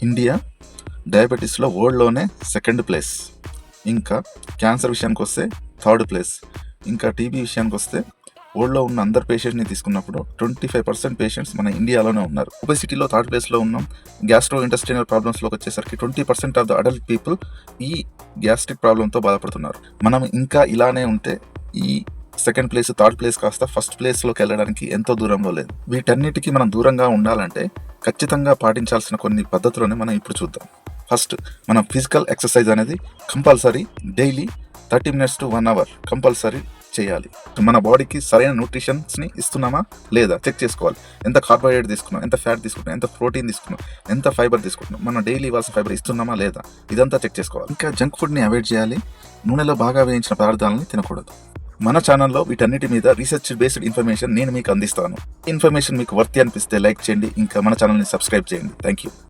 India డయాబెటీస్లో వరల్డ్లోనే second place. ఇంకా క్యాన్సర్ విషయానికి వస్తే థర్డ్ ప్లేస్. ఇంకా టీబీ విషయానికి వస్తే వరల్డ్లో ఉన్న అందరు పేషెంట్ని తీసుకున్నప్పుడు 25% పేషెంట్స్ మన ఇండియాలోనే ఉన్నారు. ఒబెసిటీలో థర్డ్ ప్లేస్లో ఉన్నాం. గ్యాస్ట్రో ఇంటెస్టైనల్ ప్రాబ్లమ్స్లోకి వచ్చేసరికి 20% ఆఫ్ ద అడల్ట్ పీపుల్ ఈ గ్యాస్ట్రిక్ ప్రాబ్లంతో బాధపడుతున్నారు. మనం ఇంకా ఇలానే ఉంటే ఈ సెకండ్ ప్లేస్ థర్డ్ ప్లేస్ కాస్త ఫస్ట్ ప్లేస్లోకి వెళ్ళడానికి ఎంతో దూరంలో లేదు. వీటన్నిటికీ మనం దూరంగా ఉండాలంటే ఖచ్చితంగా పాటించాల్సిన కొన్ని పద్ధతులని మనం ఇప్పుడు చూద్దాం. ఫస్ట్, మన ఫిజికల్ ఎక్సర్సైజ్ అనేది compulsory daily 30 minutes to 1 hour compulsory చేయాలి. మన బాడీకి సరైన న్యూట్రిషన్స్ని ఇస్తున్నామా లేదా చెక్ చేసుకోవాలి. ఎంత కార్బోహైడ్రేట్ తీసుకున్నాం, ఎంత ఫ్యాట్ తీసుకుంటున్నాం, ఎంత ప్రోటీన్ తీసుకున్నాం, ఎంత ఫైబర్ తీసుకుంటున్నాం, మనం డైలీ ఇవ్వాల్సిన ఫైబర్ ఇస్తున్నామా లేదా, ఇదంతా చెక్ చేసుకోవాలి. ఇంకా జంక్ ఫుడ్ని అవాయిడ్ చేయాలి. నూనెలో బాగా వేయించిన పదార్థాలని తినకూడదు. మన ఛానల్లో వీటన్నిటి మీద రీసెర్చ్ బేస్డ్ ఇన్ఫర్మేషన్ నేను మీకు అందిస్తాను. ఇన్ఫర్మేషన్ మీకు వర్తి అనిపిస్తే లైక్ చేయండి. ఇంకా మన ఛానల్ని సబ్స్క్రైబ్ చేయండి. Thank you.